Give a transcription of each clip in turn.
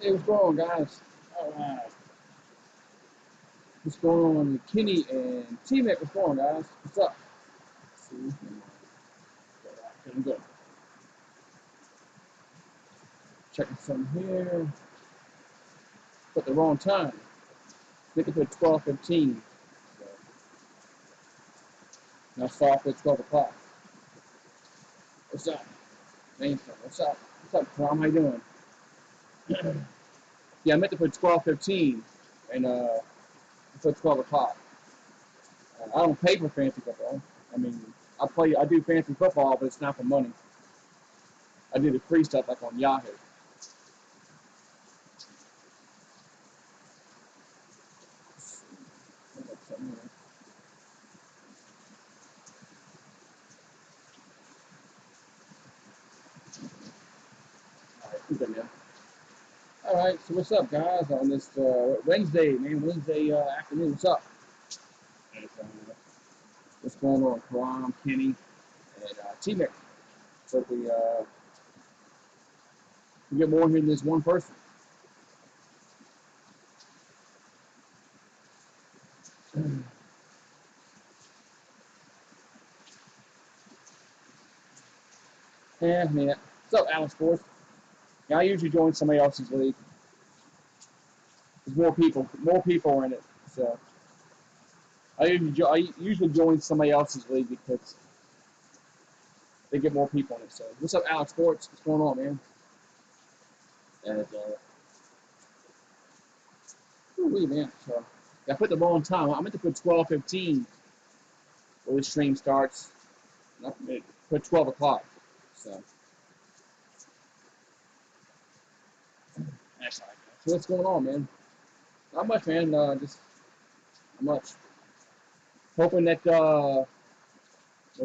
Hey, what's going on, guys? All right. What's going on with Kenny and T-Mac? What's going on, guys? What's up? See, feeling good. Checking something here. Put the wrong time. Meant to put 12:15. So now start at 12 o'clock. What's up? Nathan, what's up? What's up, Tom? How you doing? Yeah, I meant to put 12:15 and put 12 o'clock. I don't pay for fantasy football. I mean, I do fantasy football, but it's not for money. I do the free stuff like on Yahoo. All right, so what's up, guys? On this Wednesday, man, Wednesday afternoon, what's up? And, what's going on, Karam, Kenny, and T-Mick? So we get more here than this one person. Yeah, man. What's up, Alex Force? Yeah, I usually join somebody else's league. There's more people are in it. So I usually join somebody else's league because they get more people in it. So what's up, Alex Sports? What's going on, man? And man. So I put the wrong time. I meant to put 12:15 when the stream starts. I put 12 o'clock. So that's all right. So what's going on, man? Not much, man. Just not much. Hoping that the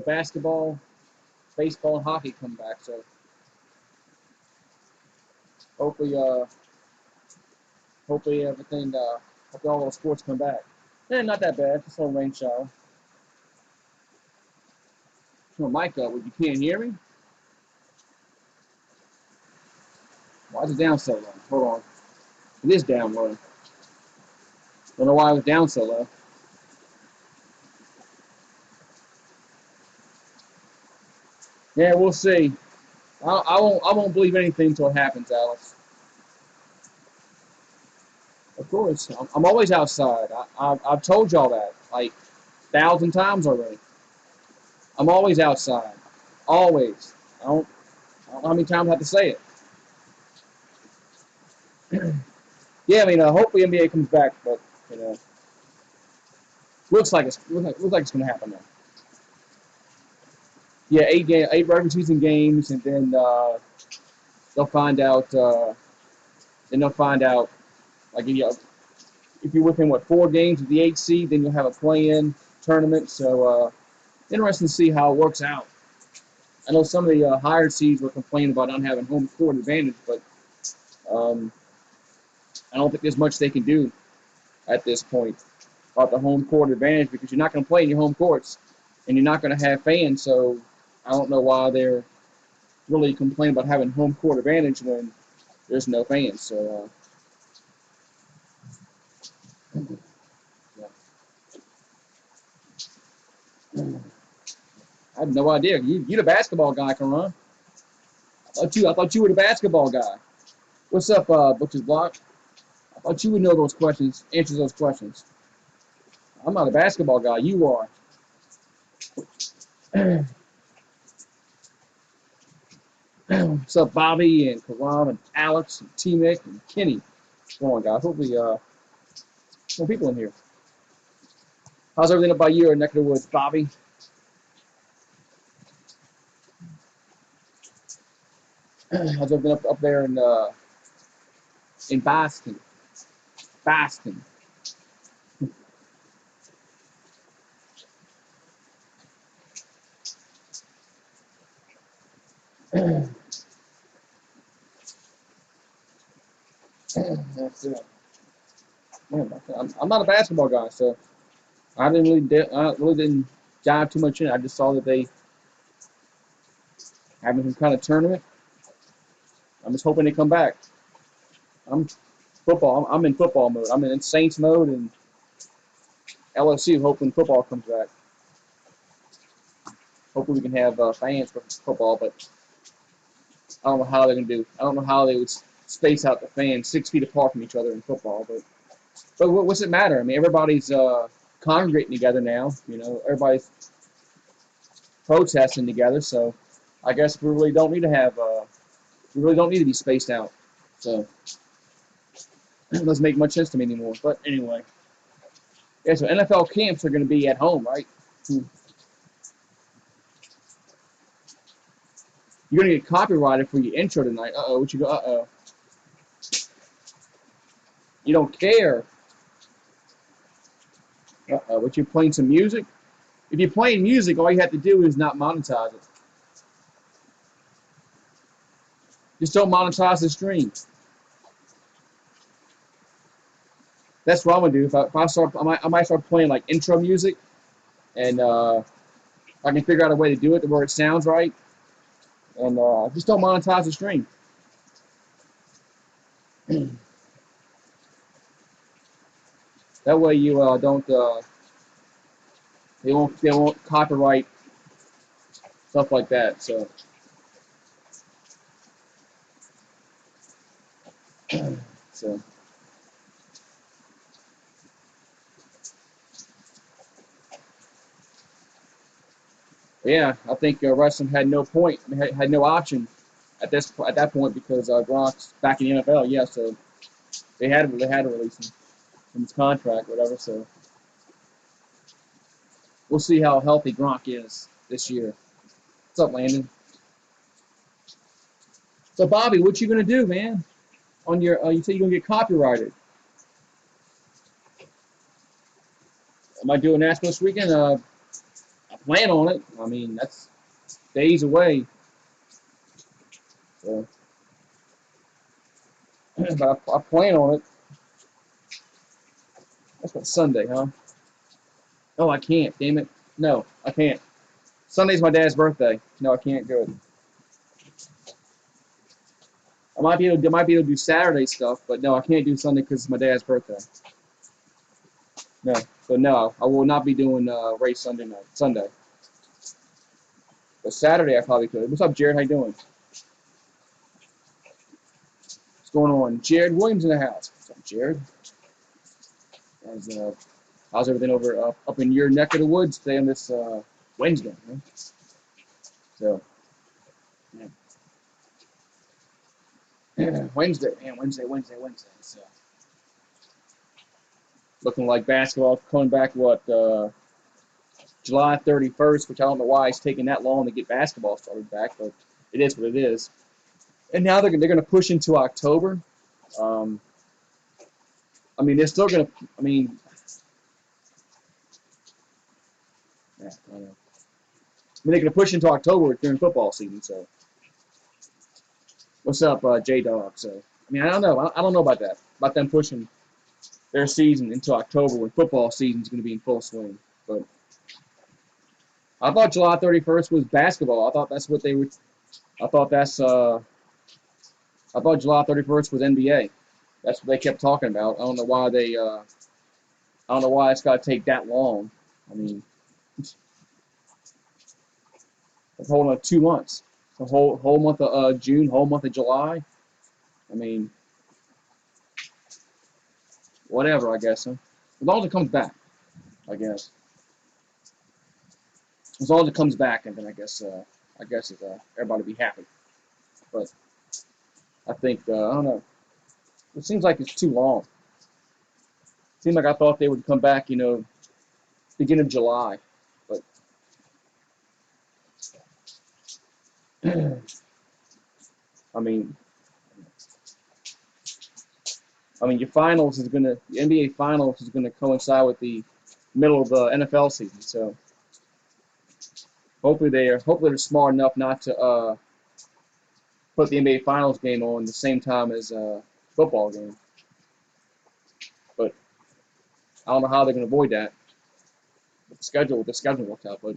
basketball, baseball, and hockey come back. So hopefully, hopefully everything, hopefully all those sports come back. Yeah, not that bad. Just a little rain shower. Turn my mic up. You can't hear me. Why is it down so low? Hold on. It is down low. Don't know why it was down so low. Yeah, we'll see. I won't believe anything until it happens, Alex. Of course, I'm always outside. I've told y'all that like 1,000 times already. I'm always outside, always. I don't know how many times I have to say it. Yeah, I mean, hopefully NBA comes back, but you know, looks like it's gonna happen now. Yeah, 8 regular season games, and then they'll find out. Then they'll find out like if you're within 4 games of the 8 seed, then you'll have a play-in tournament. So interesting to see how it works out. I know some of the higher seeds were complaining about not having home court advantage, but um, I don't think there's much they can do at this point about the home court advantage because you're not going to play in your home courts and you're not going to have fans. So I don't know why they're really complaining about having home court advantage when there's no fans. So I have no idea. You're the basketball guy, Karan. I thought you were the basketball guy. What's up, Butcher's Block? I thought you would know those questions, answer those questions. I'm not a basketball guy. You are. What's up, Bobby and Karan and Alex and T-Mick and Kenny? Come on, guys. Hopefully, more people in here. How's everything up by you in neck of the woods, Bobby? How's everything up there in Boston? Boston. That's it. I'm not a basketball guy, so I really didn't dive too much in. I just saw that they having some kind of tournament. I'm just hoping they come back. I'm football. I'm in football mode. I'm in Saints mode and LSU hoping football comes back. Hopefully we can have fans for football, but I don't know how they're gonna do. I don't know how they would space out the fans 6 feet apart from each other in football. But what's it matter? I mean, everybody's congregating together now. You know, everybody's protesting together. So I guess we really don't need to have. We really don't need to be spaced out. So it doesn't make much sense to me anymore. But anyway, yeah. So NFL camps are going to be at home, right? You're going to get copyrighted for your intro tonight. Uh-oh, what you go? Uh-oh. You don't care. Uh-oh, what you playing some music? If you're playing music, all you have to do is not monetize it. Just don't monetize the stream. That's what I'm gonna do. If I start, I might start playing like intro music, and I can figure out a way to do it to where it sounds right, and just don't monetize the stream. That way you don't they won't copyright stuff like that. So yeah, I think wrestling had no point, had no option at that point because Gronk's back in the NFL. Yeah, so they had to release him from his contract, or whatever. So we'll see how healthy Gronk is this year. What's up, Landon? So Bobby, what you gonna do, man? On your you say you're gonna get copyrighted. Am I doing that this weekend? I plan on it. I mean, that's days away. So, but I plan on it. That's what Sunday, huh? Oh, I can't. Damn it. No, I can't. Sunday's my dad's birthday. No, I can't do it. I might be able to do Saturday stuff, but no, I can't do Sunday because it's my dad's birthday. No, so no, I will not be doing race Sunday night. Sunday, but Saturday I probably could. What's up, Jared? How you doing? What's going on? Jared Williams in the house. What's up, Jared? How's, how's everything over up in your neck of the woods today on this Wednesday? Huh? So, yeah. Wednesday, man, Wednesday. So, looking like basketball coming back. What July 31st, which I don't know why it's taking that long to get basketball started back, but it is what it is. And now they're going to push into October. Um, I mean, they're still going to. I mean, yeah, I don't know. I mean, they're going to push into October during football season. So, what's up, J Dog? So, I mean, I don't know. I don't know about that. About them pushing their season into October when football season is going to be in full swing. But I thought July 31st was basketball. I thought that's what they would. I thought that's. I thought July 31st was NBA. That's what they kept talking about. I don't know why they. I don't know why it's got to take that long. I mean, it's holding up 2 months. The whole month of June, whole month of July. I mean, whatever. I guess. Huh? As long as it comes back, I guess. As long as it comes back, and then I guess everybody be happy. But I think I don't know. It seems like it's too long. It seemed like I thought they would come back, beginning of July. But I mean, the NBA finals is gonna coincide with the middle of the NFL season. So hopefully they're smart enough not to put the NBA finals game on the same time as football game. But I don't know how they're gonna avoid that with the schedule works out. But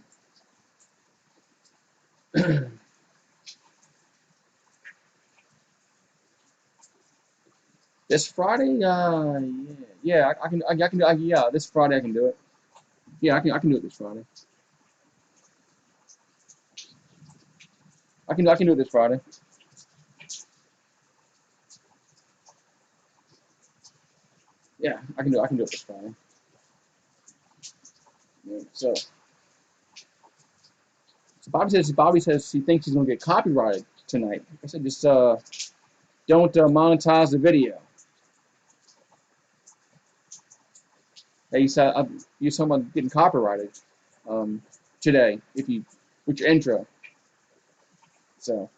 This Friday, yeah, I can, yeah, this Friday I can do it. Yeah, I can do it this Friday. I can do it this Friday. Yeah, I can do it this Friday. Yeah, so Bobby says he thinks he's gonna get copyrighted tonight. I said just don't monetize the video. He said you're talking about getting copyrighted today if you with your intro. So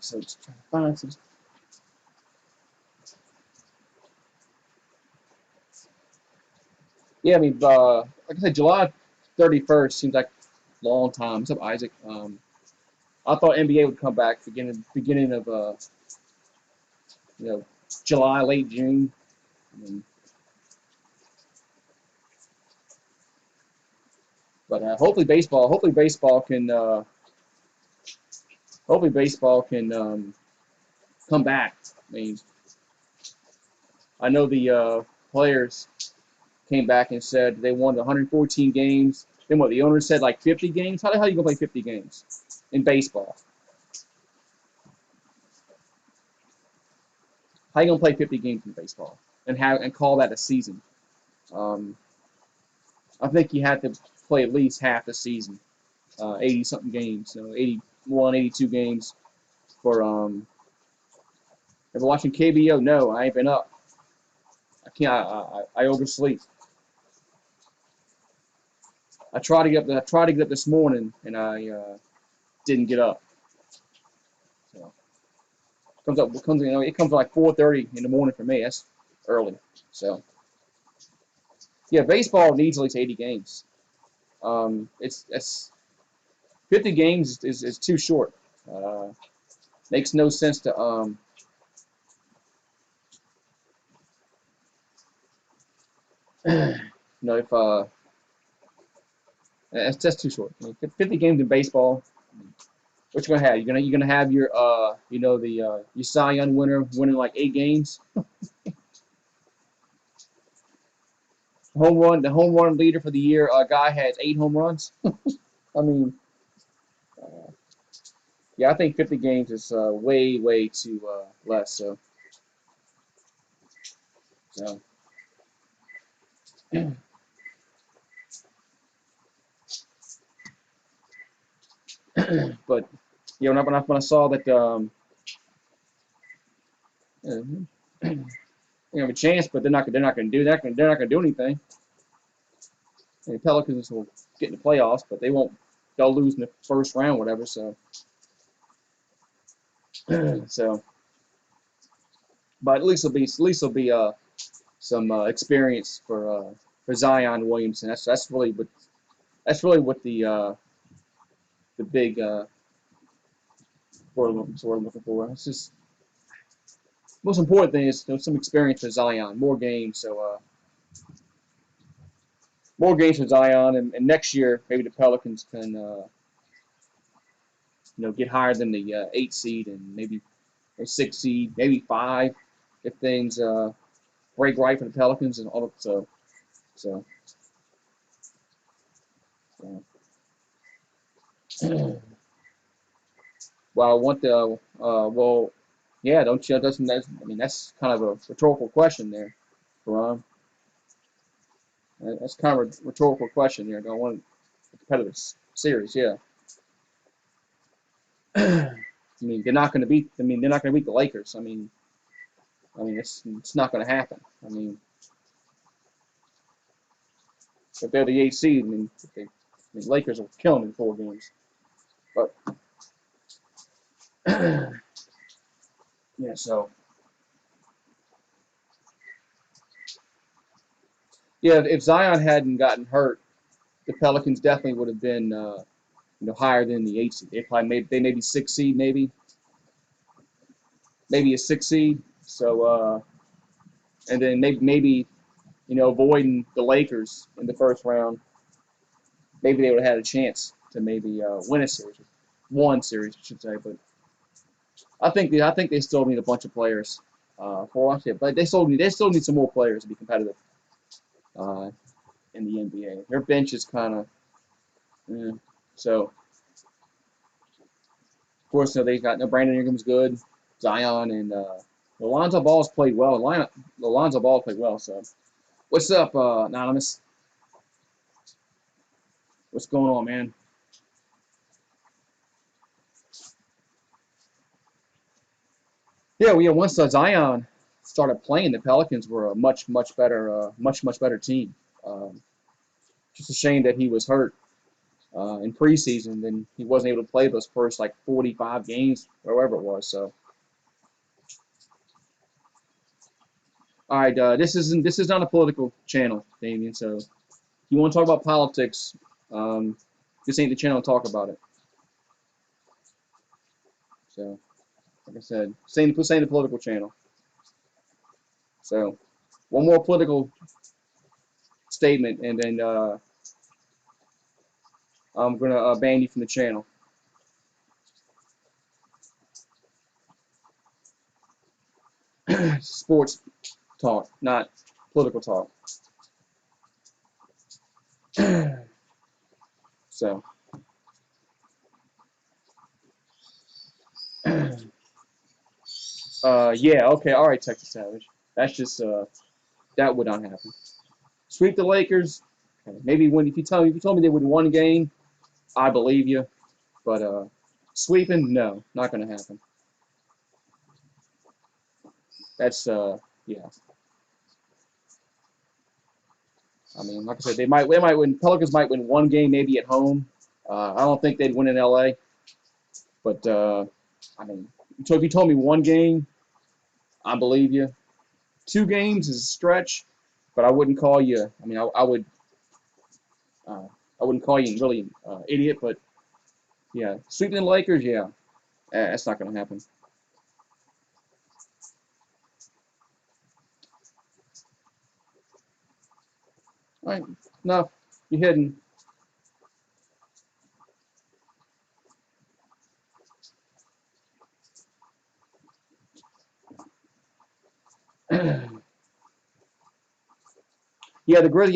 so just trying to find some. Yeah, I mean, like I said, July 31st seems like a long time. What's up, Isaac? I thought NBA would come back beginning of you know July, late June. I mean, but hopefully baseball can come back. I mean, I know the players came back and said they wanted 114 games. Then what? The owner said like 50 games. How the hell are you gonna play 50 games in baseball? How you gonna play 50 games in baseball and call that a season? Um, I think you had to play at least half the season, 80 something games, 81, 82 games for Ever watching KBO? No, I ain't been up. I can't. I oversleep. I tried to get up this morning, and I didn't get up. So it comes at like 4:30 in the morning for me. That's early. So yeah, baseball needs at least 80 games. It's 50 games is too short. Uh, makes no sense to if it's just too short. I mean, 50 games in baseball. What you gonna have? You're gonna have your the your Cy Young winner winning like 8 games. The home run leader for the year guy has 8 home runs. I mean, uh, yeah, I think 50 games is way too less. So but when I saw that they have a chance, but they're not going to do that. They're not going to do anything. And the Pelicans will get in the playoffs, but they won't. They'll lose in the first round, whatever. So so, but at least it'll be some experience for Zion Williamson. That's really what the big word I'm looking for. It's just most important thing is some experience for Zion, more games. So more games for Zion, and next year maybe the Pelicans can get higher than the 8 seed and maybe a 6 seed, maybe 5 if things break right for the Pelicans and all. So, so well, I want the well, yeah, don't you? Doesn't that? I mean, that's kind of a rhetorical question there, Ron. That's kind of a rhetorical question there. Don't want a competitive series, yeah. I mean, they're not going to beat. I mean, they're not going to beat the Lakers. It's not going to happen. I mean, if they're the 8 seed, the Lakers will kill them in 4 games. But yeah, so yeah, if Zion hadn't gotten hurt, the Pelicans definitely would have been higher than the 8 seed. They may be 6 seed, maybe a 6 seed. So and then maybe avoiding the Lakers in the first round, maybe they would have had a chance to maybe win a series, one series, I should say. But I think they still need a bunch of players for us. Yeah, but they still need some more players to be competitive uh, in the NBA. Their bench is kind of so. Of course, they got Brandon Ingram's good, Zion and Alonzo Ball's played well. Alonzo Ball played well. So what's up, Anonymous? What's going on, man? Yeah, well, yeah. Once Zion started playing, the Pelicans were a much better team. Um, just a shame that he was hurt in preseason, then he wasn't able to play those first like 45 games, or whatever it was. So, all right, this is not a political channel, Damien. So, if you want to talk about politics, um, this ain't the channel to talk about it. So, like I said, saying the political channel. So, one more political statement, and then I'm gonna ban you from the channel. Sports talk, not political talk. So, yeah, okay, all right, Texas Savage. That's just that would not happen. Sweep the Lakers. Okay, maybe when if you told me they would one game, I believe you. But sweeping, no, not going to happen. That's yeah. I mean, like I said, they might win. Pelicans might win one game, maybe at home. I don't think they'd win in LA. But I mean, so if you told me one game, I believe you. Two games is a stretch, but I wouldn't call you. I mean, uh, I wouldn't call you really idiot, but yeah, sweeping the Lakers, yeah, that's not going to happen. All right, no, you're hidden.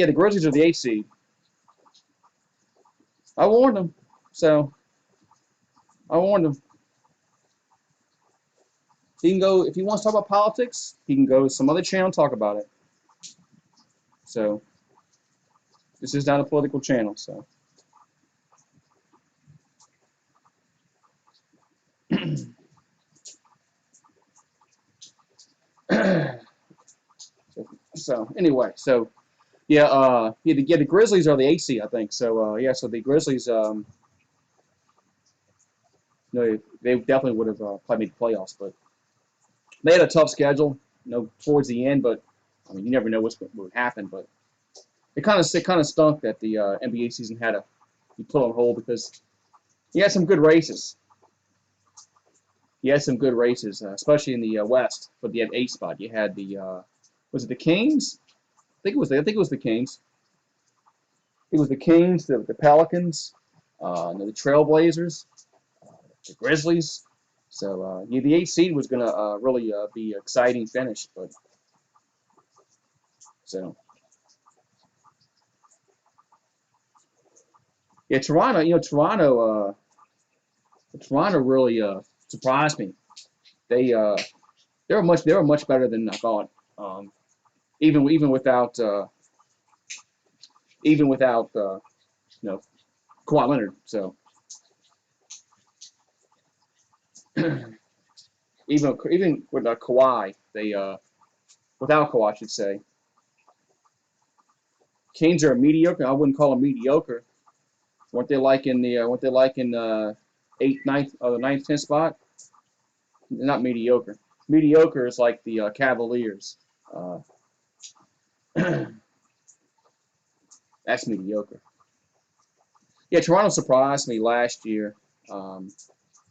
The Grizzlies are the 8th seed. I warned them, so I warned him. He can go if he wants to talk about politics. He can go to some other channel and talk about it. So this is not a political channel. So so anyway, so the Grizzlies are the 8th seed, I think. So yeah, so the Grizzlies, no, they definitely would have probably made the playoffs, but they had a tough schedule, towards the end. But I mean, you never know what would happen. But it kind of stunk that the NBA season had to be put on hold because he had some good races. He had some good races, especially in the West for the 8th spot. You had the was it the Kings? I think it was the Kings. It was the Kings, the Pelicans, the Trailblazers, the Grizzlies. So yeah, the 8th seed was going to really be an exciting finish. But so yeah, Toronto. Toronto really surprised me. They they were much better than I thought. Um, even without you know Kawhi Leonard. So even with Kawhi, they without Kawhi, I should say, Canes are mediocre. I wouldn't call them mediocre. Weren't they like in eighth, ninth, the ninth, tenth spot? They're not mediocre. Mediocre is like the Cavaliers. Uh, that's mediocre. Yeah, Toronto surprised me last year um,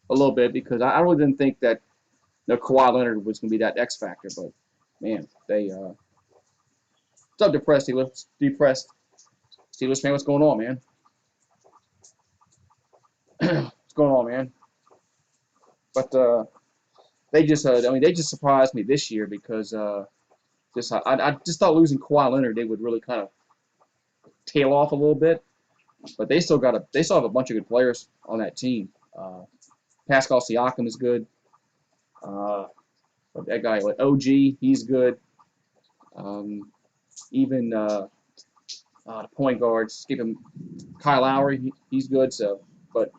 a little bit because I really didn't think that Kawhi Leonard was going to be that X factor. But man, they What's up, depressed Steelers? Depressed Steelers fan, what's going on, man? What's going on, man? But they just, I mean, they just surprised me this year because I just thought losing Kawhi Leonard, they would really kind of tail off a little bit. But they still have a bunch of good players on that team. Pascal Siakam is good. That guy, like OG, he's good. Even the point guards, skip him, Kyle Lowry, he's good. So, but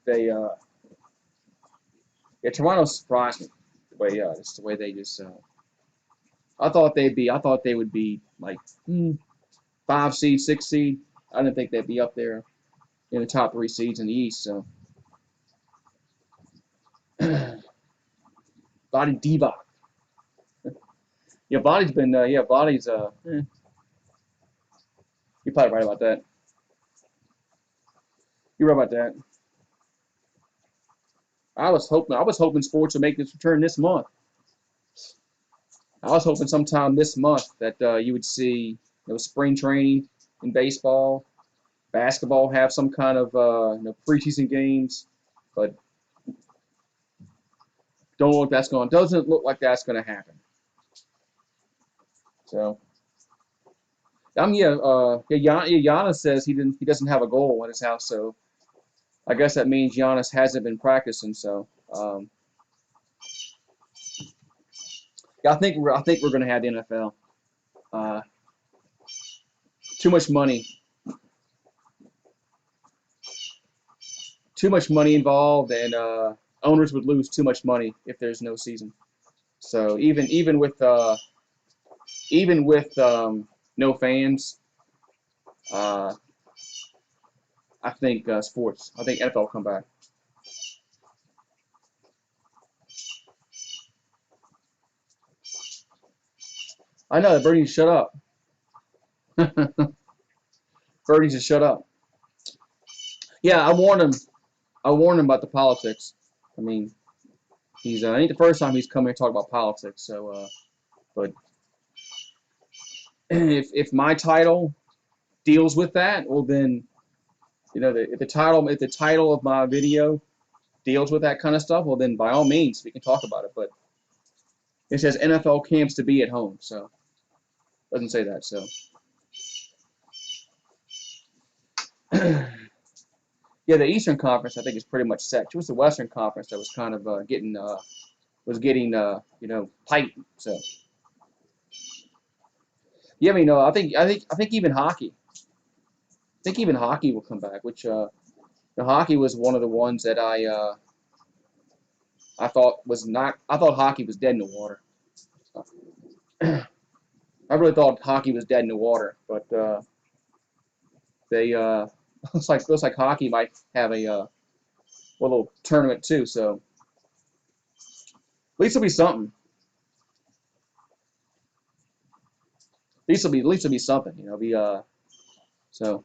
they, yeah, Toronto surprised me the way, just the way they just. I thought they would be like 5 seed, 6 seed. I didn't think they'd be up there in the top 3 seeds in the East. So, Body Diva. Yeah, Body's been, Body's, you're probably right about that. You're right about that. I was hoping sports would make this return this month. I was hoping sometime this month that you would see, spring training in baseball, basketball have some kind of, preseason games, but doesn't look like that's going to happen. So, Giannis says he doesn't have a goal at his house, so I guess that means Giannis hasn't been practicing. So, I think we're going to have the NFL. Too much money involved, and owners would lose too much money if there's no season. So even with no fans, I think sports. I think NFL will come back. I know, Bernie, shut up. Bernie, just shut up. Yeah, I warned him. About the politics. I mean, he's ain't the first time he's come here to talk about politics. So, but if my title deals with that, well then, if the title of my video deals with that kind of stuff, well then by all means we can talk about it. But it says NFL camps to be at home, so it doesn't say that. So. Yeah, the Eastern Conference I think is pretty much set. It was the Western Conference that was kind of getting tight. So yeah, I mean, I think even hockey. I think even hockey will come back. Which the hockey was one of the ones that I thought was not. I thought hockey was dead in the water. I really thought hockey was dead in the water, but they looks like hockey might have a little tournament too. So at least it'll be something. At least it'll be something. So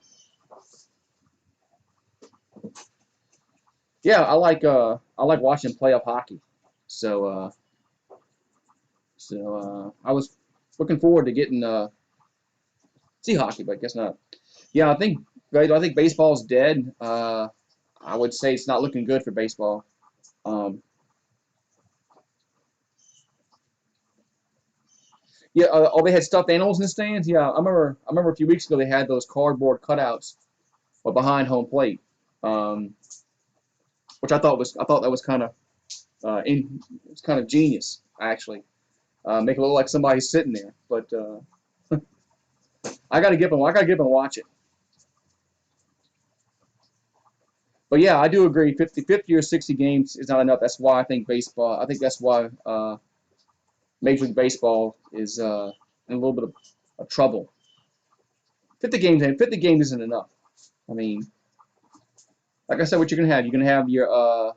yeah, I like watching playoff hockey. So I was looking forward to getting see hockey, but I guess not. Yeah, I think baseball's dead. I would say it's not looking good for baseball. Yeah, they had stuffed animals in the stands. Yeah, I remember a few weeks ago they had those cardboard cutouts behind home plate, which I thought that was kind of it's kind of genius actually. Make it look like somebody's sitting there, but I gotta give them a watch it. But yeah, I do agree. 50 or 60 games is not enough. That's why I think baseball. I think that's why Major League Baseball is in a little bit of trouble. 50 games isn't enough. I mean, like I said, what you're gonna have? You're gonna have your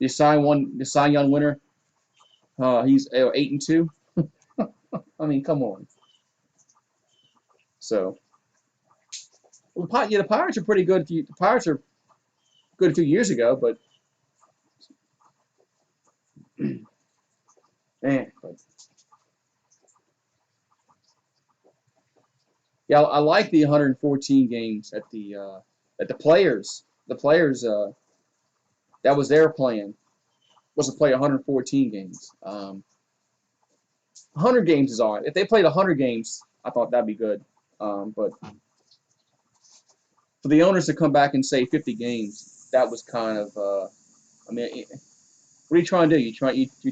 Cy Young winner. He's 8-2. I mean, come on. So, the Pirates are pretty good. The Pirates are good a few years ago, but Man, but yeah, I like the 114 games at the players. The players that was their plan was to play 114 games. 100 games is all right. If they played 100 games, I thought that'd be good. But for the owners to come back and say 50 games, that was kind of. I mean, what are you trying to do? You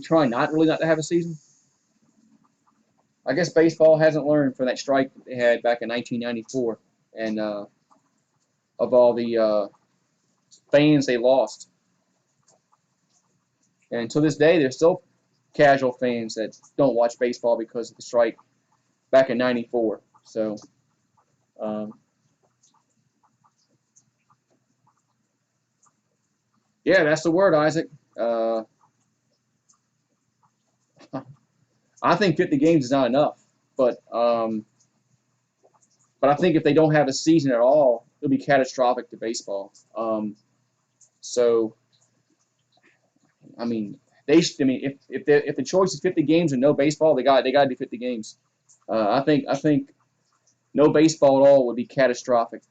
try not to have a season? I guess baseball hasn't learned from that strike that they had back in 1994, and of all the fans they lost. And to this day, there's still casual fans that don't watch baseball because of the strike back in '94. So, um, yeah, that's the word, Isaac. Uh, I think 50 games is not enough, but I think if they don't have a season at all, it'll be catastrophic to baseball. So, I mean, I mean, if the choice is 50 games and no baseball, they got to do 50 games. I think no baseball at all would be catastrophic.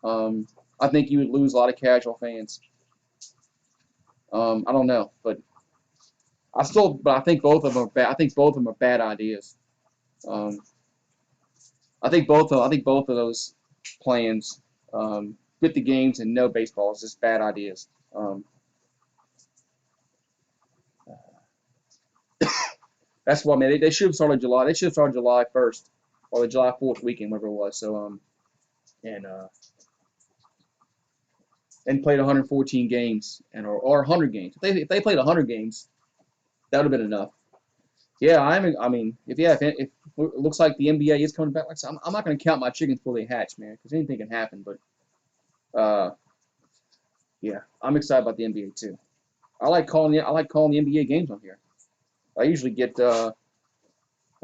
Um, I think you would lose a lot of casual fans. I don't know, but I think both of them are bad. I think both of them are bad ideas. Um, I think both of those plans, 50 games and no baseball, is just bad ideas. That's what I mean. They should have started July. They should have started July 1st or the July 4th weekend, whatever it was. So and and played 114 games or 100 games. If they played 100 games, that would have been enough. Yeah, I mean, if it looks like the NBA is coming back, like I said, I'm not going to count my chickens before they hatch, man, because anything can happen. But yeah, I'm excited about the NBA too. I like calling the NBA games on here. I usually get good.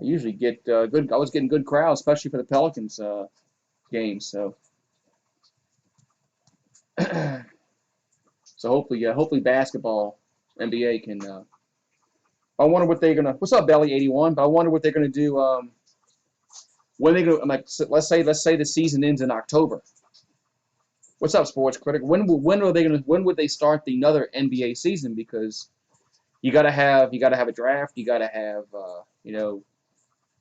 I was getting good crowds, especially for the Pelicans games. So so hopefully basketball NBA can. I wonder what they're gonna. What's up, Belly 81? But I wonder what they're gonna do. When they go, like, let's say the season ends in October. What's up, sports critic? When would they start another NBA season? Because you gotta have a draft. You gotta have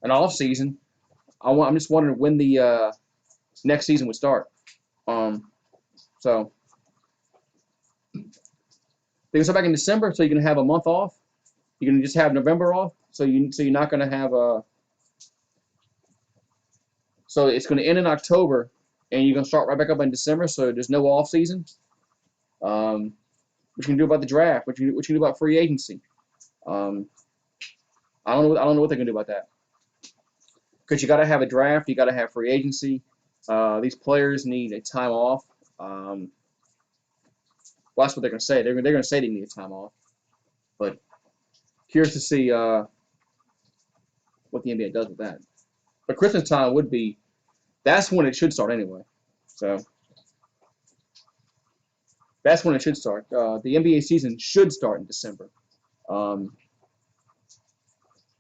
an off season. I'm just wondering when the next season would start. Um, so they can start back in December, so you're gonna have a month off. You're gonna just have November off, so you're not gonna have a. So it's gonna end in October, and you're gonna start right back up in December. So there's no off season. Um, what you can do about the draft? What you can do about free agency? Um, I don't know what they're gonna do about that because you got to have a draft. You got to have free agency. These players need a time off. Um, well, that's what they're gonna say. They're gonna say they need a time off. But curious to see what the NBA does with that. But Christmas time would be that's when it should start anyway. So that's when it should start. The NBA season should start in December, um,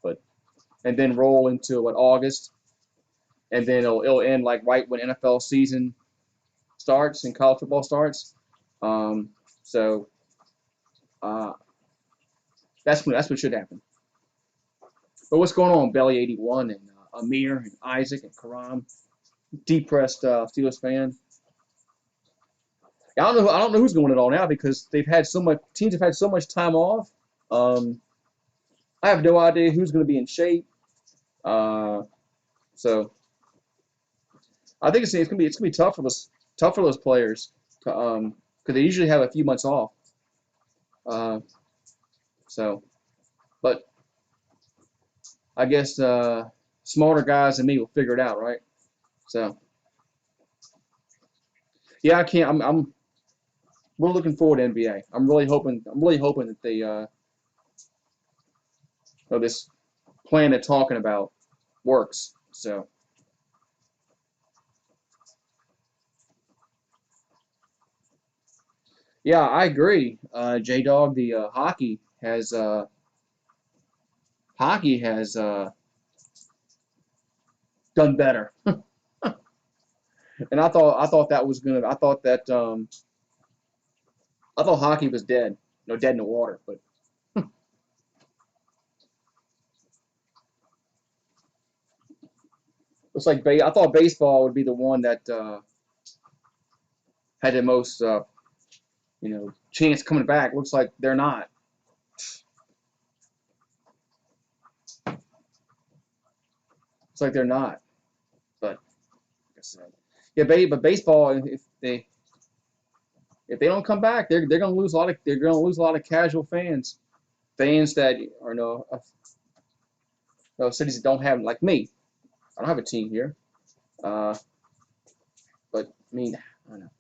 but and then roll into what August, and then it'll end like right when NFL season starts and college football starts. Um, so uh, that's what should happen. But what's going on, Belly 81 and Amir and Isaac and Karam, depressed Steelers fan? I don't know who's going it all now because they've had so much teams have had so much time off. Um, I have no idea who's going to be in shape. Uh, so I think it's gonna be tough for those players to because they usually have a few months off. Uh, so, but I guess smarter guys than me will figure it out, right? So yeah, I can't. We're looking forward to NBA. I'm really hoping that they this plan they're talking about works. So yeah, I agree. J Dog, the hockey Hockey has done better, and I thought that was gonna. I thought hockey was dead, dead in the water. But looks like I thought baseball would be the one that had the most chance coming back. Looks like they're not. Looks like they're not. But like I said, yeah, but baseball, if they don't come back, they're going to lose a lot of casual fans that are no cities that don't have, like me. I don't have a team here, uh, but I mean, I don't know.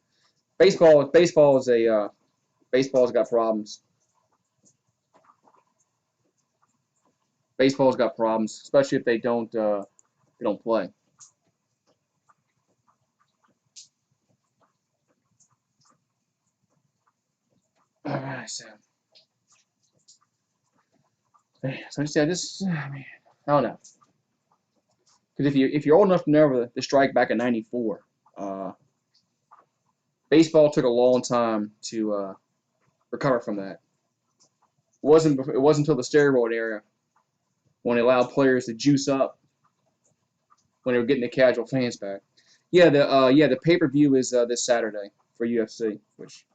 Baseball's got problems. Baseball's got problems, especially if they don't play. All right, so I mean, I don't know. Because if you're old enough to remember the strike back in '94, uh, baseball took a long time to recover from that. It wasn't until the steroid era when they allowed players to juice up when they were getting the casual fans back. The pay-per-view is this Saturday for UFC, which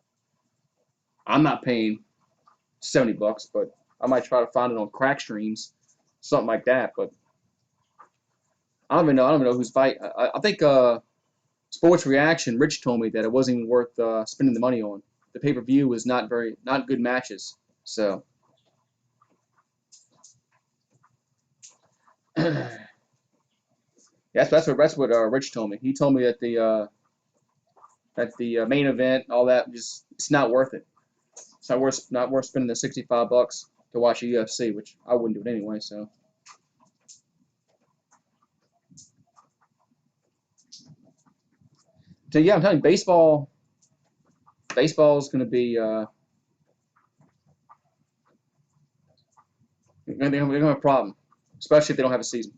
I'm not paying $70, but I might try to find it on crack streams, something like that. But I don't even know who's fighting. I think Sports Reaction, Rich told me that it wasn't even worth spending the money on. The pay-per-view was not good matches. So that's what Rich told me. He told me that the main event, all that, just it's not worth it. It's not worth spending the $65 to watch a UFC, which I wouldn't do it anyway. So yeah, I'm telling you, baseball is going to be they're going to have a problem, especially if they don't have a season.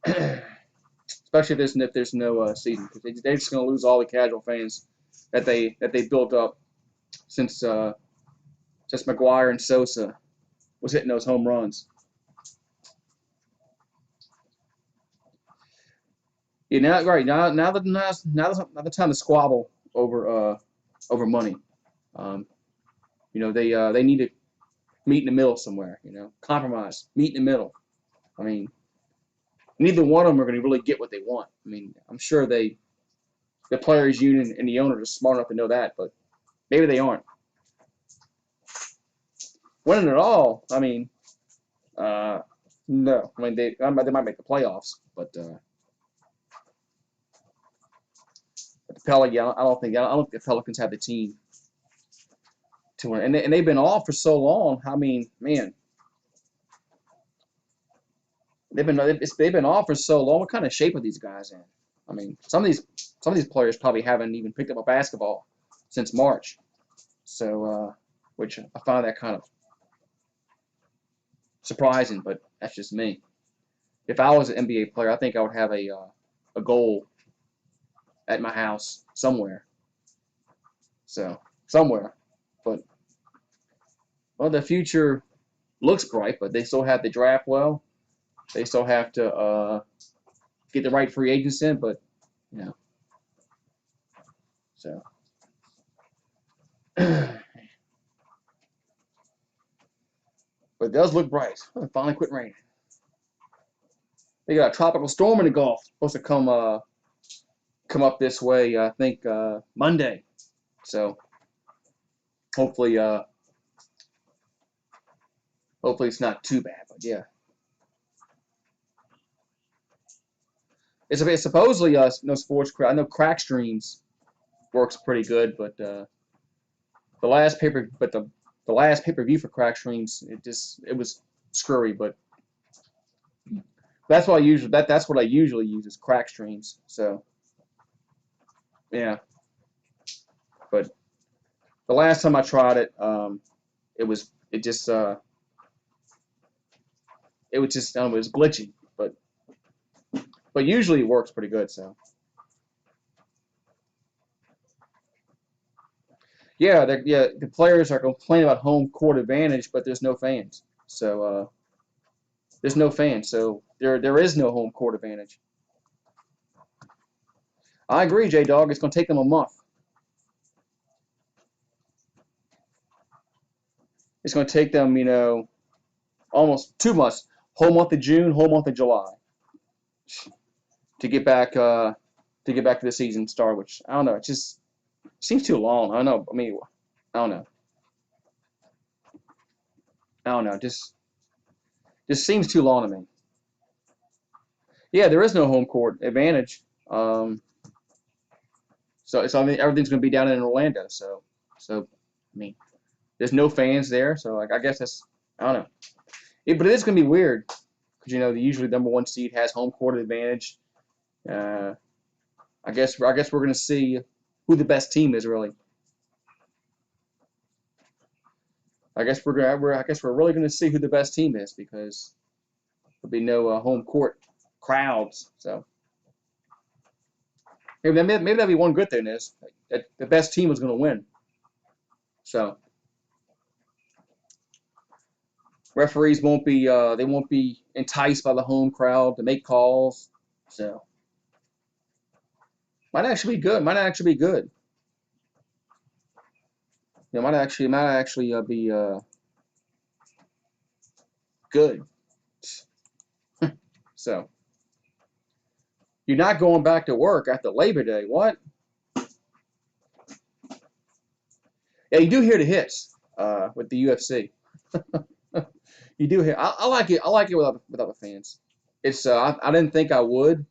Especially if there's no season, because they're just going to lose all the casual fans that they built up since just McGuire and Sosa was hitting those home runs. Yeah, now the time to squabble over money. Um, they need to meet in the middle somewhere. Compromise, meet in the middle. I mean, neither one of them are going to really get what they want. I mean, I'm sure the players' union and the owners are smart enough to know that, but maybe they aren't. Winning it all, I mean, no. I mean, they might make the playoffs, but the Pelicans, I don't think the Pelicans have the team to win, and they've been off for so long. I mean, man, they've been off for so long. What kind of shape are these guys in? I mean, some of these players probably haven't even picked up a basketball since March. So, which I find that kind of surprising, but that's just me. If I was an NBA player, I think I would have a goal at my house somewhere. So somewhere, but well, the future looks bright, but they still have to draft well. They still have to get the right free agents in, but you know, so. But it does look bright. It finally quit raining. They got a tropical storm in the Gulf supposed to come up this way. I think Monday. So hopefully hopefully it's not too bad. But yeah, it's supposedly no sports crack. I know crack streams works pretty good, but the last paper but the last pay-per-view for crack streams it was screwy. But that's what I usually use is crack streams. So yeah, but the last time I tried it, it just it was just it was glitchy, but usually it works pretty good. So yeah, the players are complaining about home court advantage, but there's no fans. So there's no fans, so there is no home court advantage. I agree, J Dog. It's going to take them a month. It's going to take them, almost 2 months. Whole month of June, whole month of July, to get back to the season start. Which I don't know. It just seems too long. I don't know. I mean, I don't know. I don't know. Just seems too long to me. Yeah, there is no home court advantage. So I mean, everything's going to be down in Orlando. So I mean, there's no fans there. So like, I guess that's I don't know. But it is going to be weird because the usually number one seed has home court advantage. Uh, I guess we're going to see who the best team is really. I guess we're really going to see who the best team is because there'll be no home court crowds. So maybe that'll be one good thing is that the best team is going to win. So referees won't be enticed by the home crowd to make calls. So might actually be good. Might actually be good. Might actually be good. So you're not going back to work after Labor Day. What? Yeah, you do hear the hits with the UFC. You do hear. I like it. I like it without the fans. It's I didn't think I would.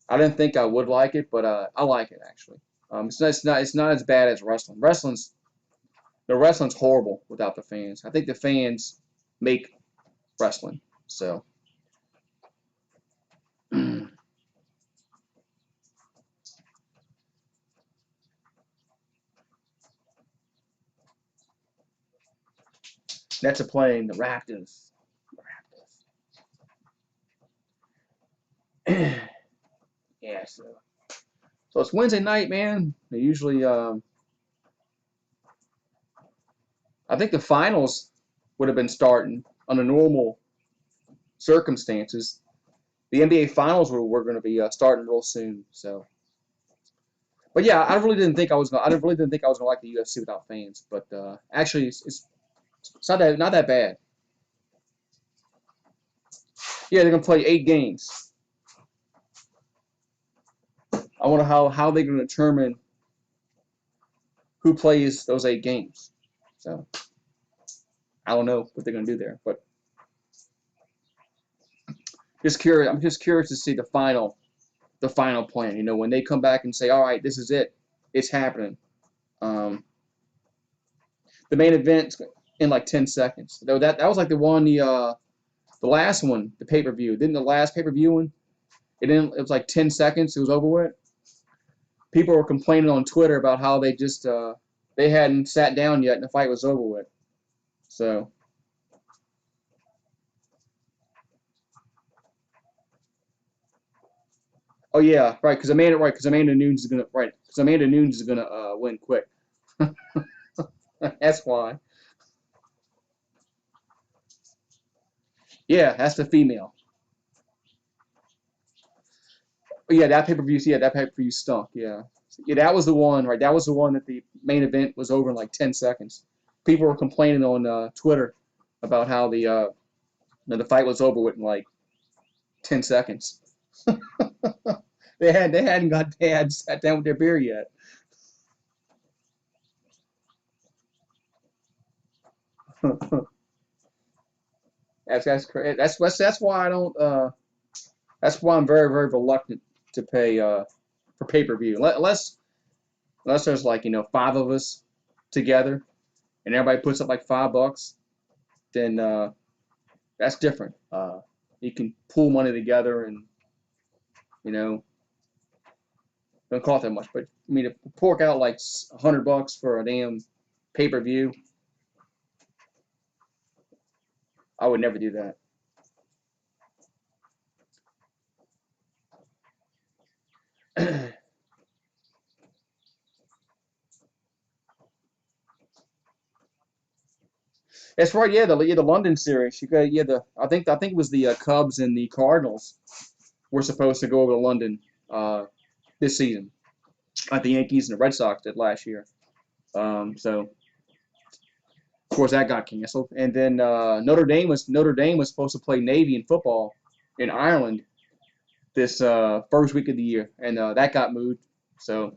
I didn't think I would like it, but I like it actually. It's not as bad as wrestling. The wrestling's horrible without the fans. I think the fans make wrestling. So Nets are playing the Raptors. The Raptors. Yeah. So it's Wednesday night, man. They usually I think the finals would have been starting under normal circumstances. The NBA finals were going to be starting real soon. So, but yeah, I really didn't think I was going. I really didn't think I was going to like the UFC without fans. But actually, it's not that bad. Yeah, they're going to play 8 games. I wonder how they're going to determine who plays those 8 games. So I don't know what they're going to do there, but just curious. I'm just curious to see the final plan. When they come back and say, "All right, this is it. It's happening." Um, the main event in like 10 seconds. That was like the last one, the pay-per-view. Didn't the last pay-per-view one? It was like 10 seconds. It was over with. People were complaining on Twitter about how they hadn't sat down yet and the fight was over with. So oh yeah, right, because Amanda Nunes is gonna win quick. That's why. Yeah, that's the female. But yeah, that pay per view stunk. Yeah, yeah, that was the one, right? That was the one that the main event was over in like 10 seconds. People were complaining on Twitter about how the fight was over with in like 10 seconds. They hadn't sat down with their beer yet. That's why I don't. That's why I'm very very reluctant to pay for pay per view unless there's like 5 of us together and everybody puts up like $5, then that's different. You can pool money together and you know don't cost that much, but I mean to fork out like $100 for a damn pay-per-view. I would never do that. That's right. Yeah, the London series. You got I think it was the Cubs and the Cardinals were supposed to go over to London this season, like the Yankees and the Red Sox did last year. So of course that got canceled, and then Notre Dame was supposed to play Navy in football in Ireland this first week of the year, and that got moved. So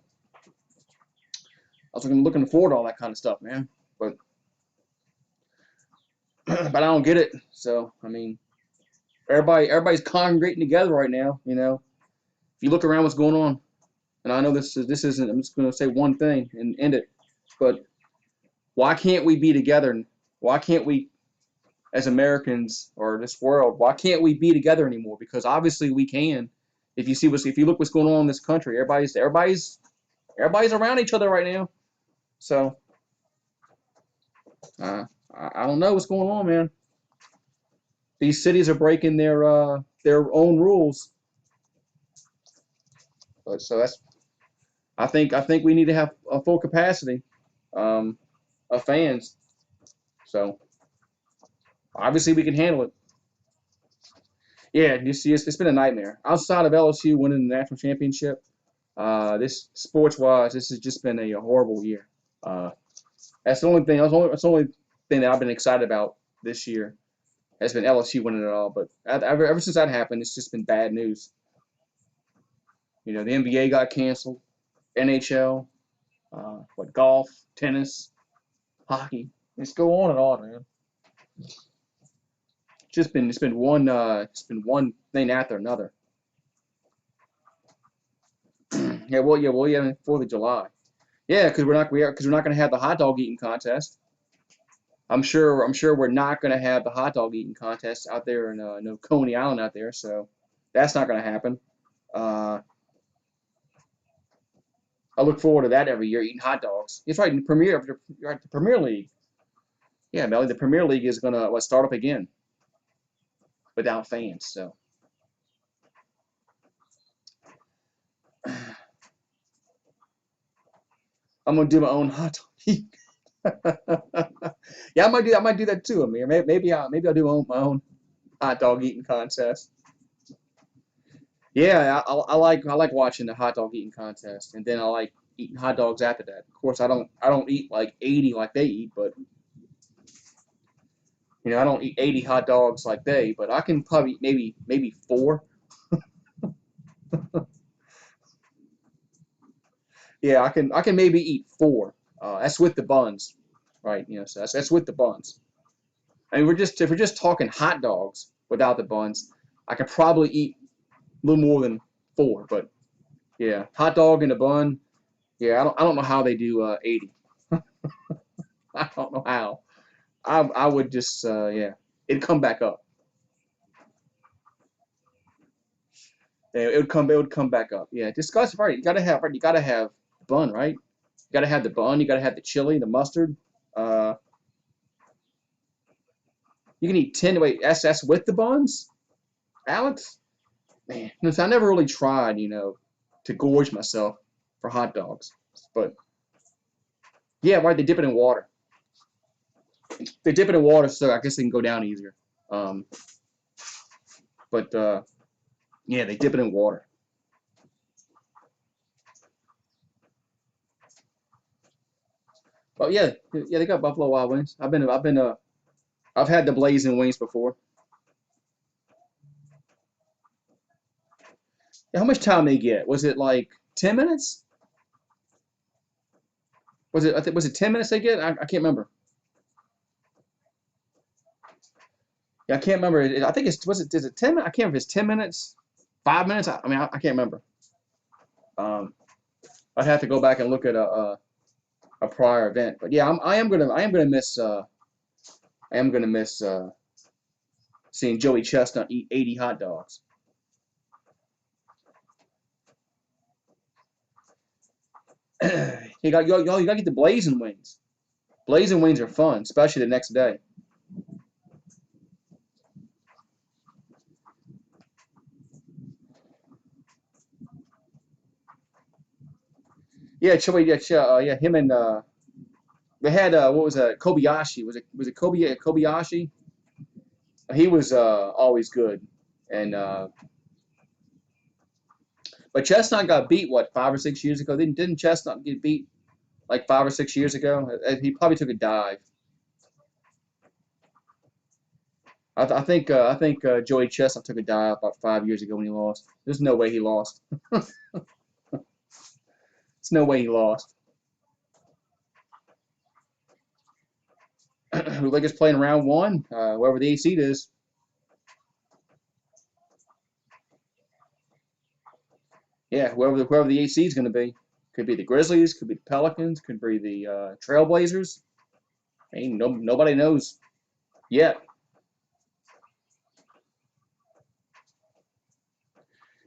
I was looking forward to all that kind of stuff, man. But but I don't get it. So I mean, everybody's congregating together right now. If you look around, what's going on, and I know this isn't. I'm just going to say one thing and end it. But why can't we be together? Why can't we, as Americans or this world, why can't we be together anymore? Because obviously we can. If you look what's going on in this country, everybody's around each other right now. So I don't know what's going on, man. These cities are breaking their own rules. But so I think we need to have a full capacity um, of fans. So obviously we can handle it. Yeah, you see, it's been a nightmare. Outside of LSU winning the national championship, this sports-wise, this has just been a horrible year. Uh, that's the only thing. That's the only thing that I've been excited about this year has been LSU winning it all. But ever since that happened, it's just been bad news. The NBA got canceled, NHL, golf, tennis, hockey. It's go on and on, man. It's been one thing after another. Yeah, 4th of July. Yeah, because we're not going to have the hot dog eating contest. I'm sure we're not going to have the hot dog eating contest out there in Coney Island out there. So that's not going to happen. Uh, I look forward to that every year, eating hot dogs. It's right in the Premier League. Yeah, Melly, the Premier League is going to start up again without fans. So I'm going to do my own hot dog. Yeah, I might do that too, Amir. Maybe I'll do my own hot dog eating contest. Yeah, I like watching the hot dog eating contest, and then I like eating hot dogs after that. Of course, I don't eat like 80 like they eat, but I don't eat 80 hot dogs like they, but I can probably eat maybe four. Yeah, I can maybe eat four. That's with the buns, right? So that's with the buns. I mean, if we're just talking hot dogs without the buns, I could probably eat a little more than four. But yeah, hot dog and a bun. Yeah, I don't know how they do 80. I don't know how. I would just yeah, it'd come back up. Yeah, it would come back up. Yeah, discuss right. You gotta have bun, right? You gotta have the bun. You gotta have the chili, the mustard. Uh, you can eat 10. Wait, that's with the buns, Alex. Man, listen, I never really tried, to gorge myself for hot dogs. But yeah, right. They dip it in water. They dip it in water, so I guess they can go down easier. Um, but yeah, they dip it in water. But yeah, they got Buffalo Wild Wings. I've had the blazing wings before. Yeah, how much time they get? Was it like 10 minutes? Was it 10 minutes they get? I can't remember. Yeah, I can't remember. I think is it 10 minutes? I can't remember if it's 10 minutes, 5 minutes. I mean, I can't remember. Um, I'd have to go back and look at a prior event. But yeah, I am gonna miss seeing Joey Chestnut eat 80 hot dogs. You gotta get the blazing wings. Blazing wings are fun, especially the next day. Yeah, Chili. Yeah. Him and they had what was that? Kobayashi. Was it Kobayashi? He was always good, and but Chestnut got beat what 5 or 6 years ago. Didn't Chestnut get beat like 5 or 6 years ago? He probably took a dive. I think Joey Chestnut took a dive about 5 years ago when he lost. There's no way he lost. There's no way he lost. Who Lakers playing round one? Wherever the eight seed is. Yeah, whoever the eight seed is going to be. Could be the Grizzlies. Could be the Pelicans. Could be the Trailblazers. Ain't nobody knows yet.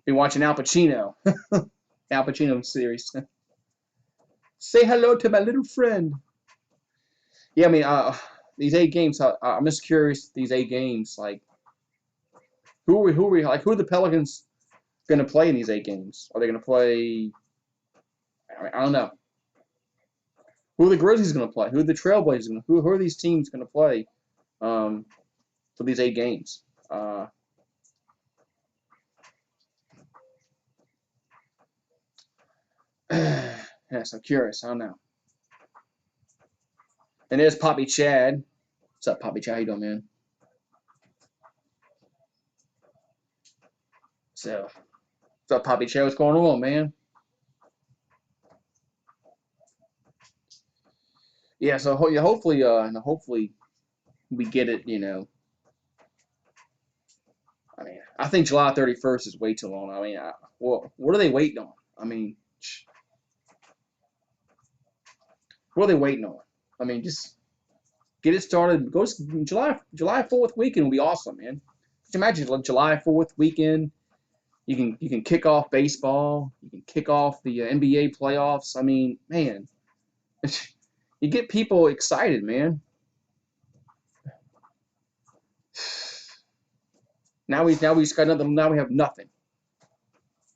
Been watching Al Pacino. Al Pacino series. Say hello to my little friend. Yeah, I mean, these 8 games. I'm just curious. These 8 games, like, who are the Pelicans going to play in these 8 games? Are they going to play? I don't know. Who are the Grizzlies going to play? Who are the Trailblazers going to? Who are these teams going to play um, for these 8 games? Yes, I'm curious. I don't know. And there's Poppy Chad. What's up, Poppy Chad? How you doing, man? So, what's up, Poppy Chad? What's going on, man? Yeah. So hopefully we get it. I mean, I think July 31st is way too long. I mean, well, what are they waiting on? I mean, what are they waiting on? I mean, just get it started. Go July 4th weekend will be awesome, man. Could you imagine July 4th weekend? You can kick off baseball. You can kick off the NBA playoffs. I mean, man, you get people excited, man. Now we just got nothing. Now we have nothing.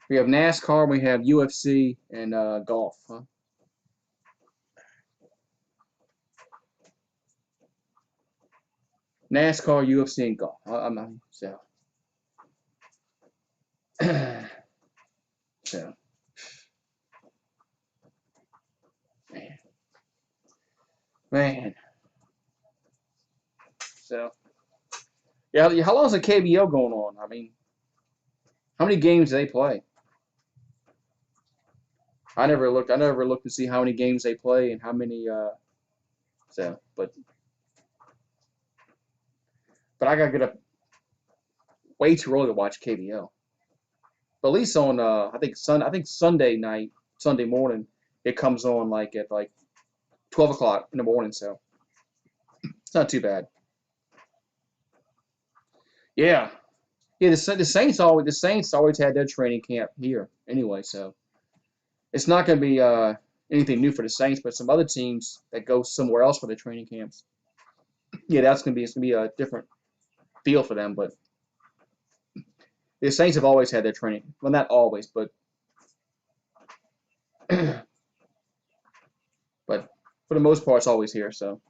We have NASCAR. We have UFC and golf. Huh? NASCAR, UFC, and golf. I'm not so. So man, man. So yeah, how long is the KBO going on? I mean, how many games do they play? I never looked. I never looked to see how many games they play and how many. But I gotta get up way too early to watch KBO. But at least on I think Sunday night, Sunday morning, it comes on like at like 12 o'clock in the morning. So it's not too bad. Yeah, yeah. The Saints always had their training camp here anyway. So it's not gonna be anything new for the Saints, but some other teams that go somewhere else for their training camps. Yeah, it's gonna be a different feel for them. But the Saints have always had their training. Well, not always, but but for the most part, it's always here. So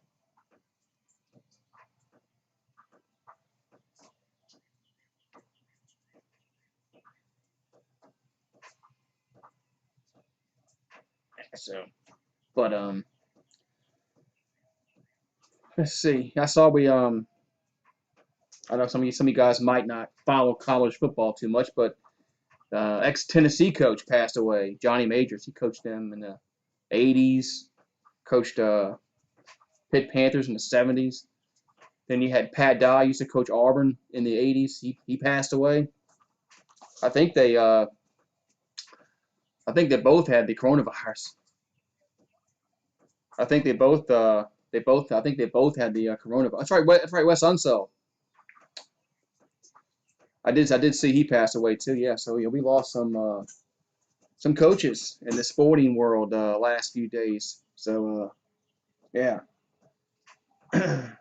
so. But let's see. I saw we I know some of you guys might not follow college football too much, but ex Tennessee coach passed away. Johnny Majors. He coached them in the '80s. Coached Pitt Panthers in the '70s. Then you had Pat Dye. Used to coach Auburn in the '80s. He passed away. I think they uh I think they both had the coronavirus. I think I think they both had the coronavirus. That's right. That's right. Wes Unseld. I did see he passed away too. Yeah. So yeah, we lost some coaches in the sporting world last few days. So yeah. I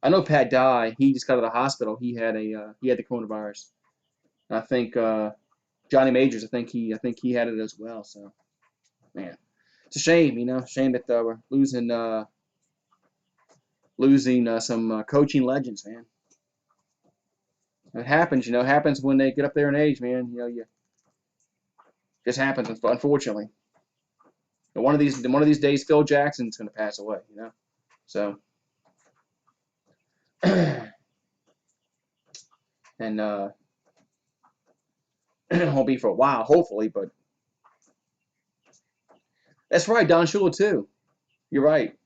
know Pat Dye. He just got out of the hospital. He had the coronavirus. And I think Johnny Majors. I think he had it as well. So man, it's a shame. Shame that we're losing some coaching legends, man. It happens. It happens when they get up there in age, man. Just happens, unfortunately. But one of these days, Phil Jackson's going to pass away. So and it won't be for a while, hopefully. But that's right, Don Shula too. You're right,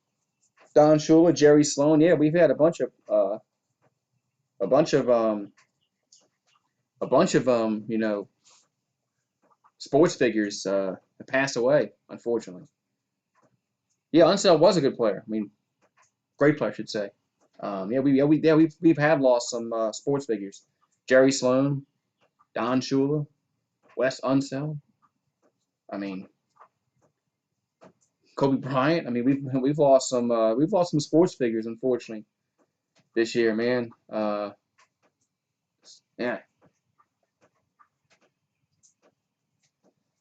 Don Shula, Jerry Sloan. Yeah, we've had a bunch of sports figures pass away, unfortunately. Yeah, Unseld was a good player. I mean, great player, I should say. We've had lost some sports figures. Jerry Sloan, Don Shula, Wes Unseld. I mean, Kobe Bryant. I mean, we've lost some sports figures, unfortunately, this year, man. Yeah, yeah.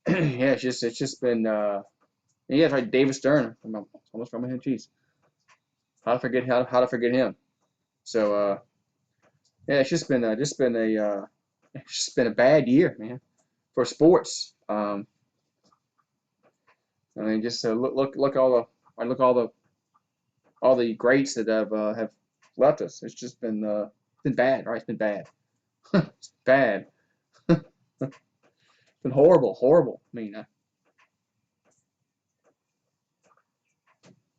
It's just been yeah. It's like David Stern. Almost from my head. Jeez, how to forget him. So yeah, it's just been a bad year, man, for sports. I mean, just look all the greats that have left us. It's just been bad, right? It's been bad. It's bad. It's been horrible, horrible. I mean,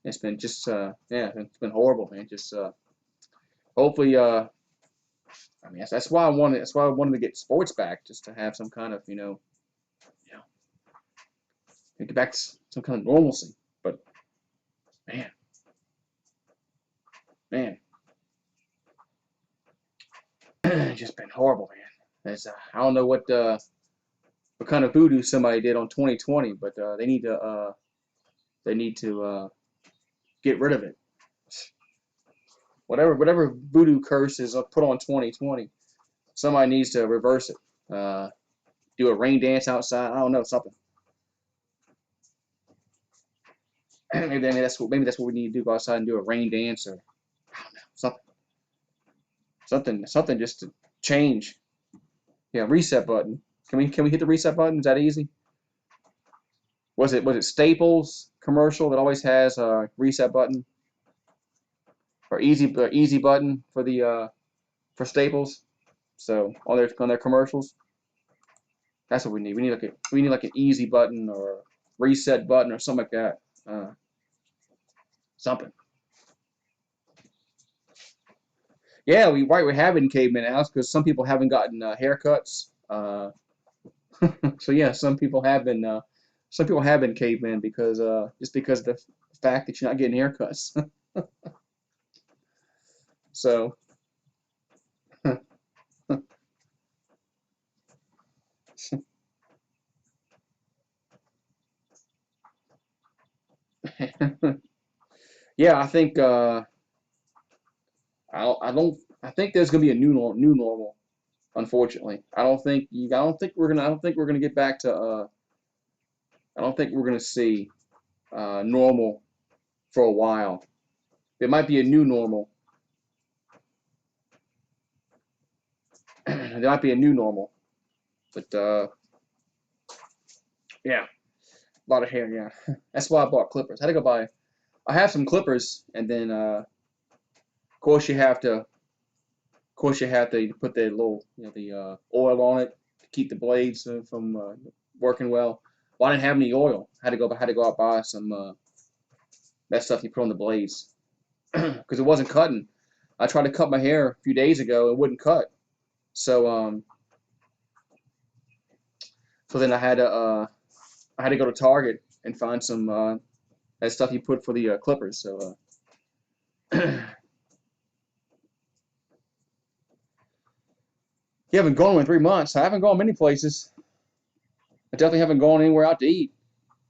it's been just yeah, it's been horrible, man. Just hopefully I mean that's why I wanted to get sports back, just to have some kind of get back to some kind of normalcy. But man, man, it's just been horrible, man. I don't know what kind of voodoo somebody did on 2020, but they need to get rid of it. Whatever voodoo curse is put on 2020, somebody needs to reverse it. Do a rain dance outside. I don't know, something. Maybe that's what we need to do. Go outside and do a rain dance, or I don't know, something just to change. Yeah, reset button. Can we hit the reset button? Is that easy? Was it Staples commercial that always has a reset button, or easy button for Staples? So on their commercials, that's what we need. We need like an easy button or a reset button or something like that. Something. Yeah, we have been cavemen now because some people haven't gotten haircuts. So yeah, some people have been cavemen because just because of the fact that you're not getting haircuts. So yeah, I think there's gonna be a new normal. Unfortunately, I don't think we're gonna get back to I don't think we're gonna see normal for a while. There might be a new normal. There might be a new normal, but yeah, a lot of hair. Yeah, that's why I bought clippers. I had to go buy. I have some clippers, and then of course you have to put the little the oil on it to keep the blades from working well. Well, I didn't have any oil. I had to go out and buy some that stuff you put on the blades because it wasn't cutting. I tried to cut my hair a few days ago. It wouldn't cut. So so then I had to go to Target and find some that stuff you put for the clippers. So you haven't gone in 3 months. I haven't gone many places. I definitely haven't gone anywhere out to eat.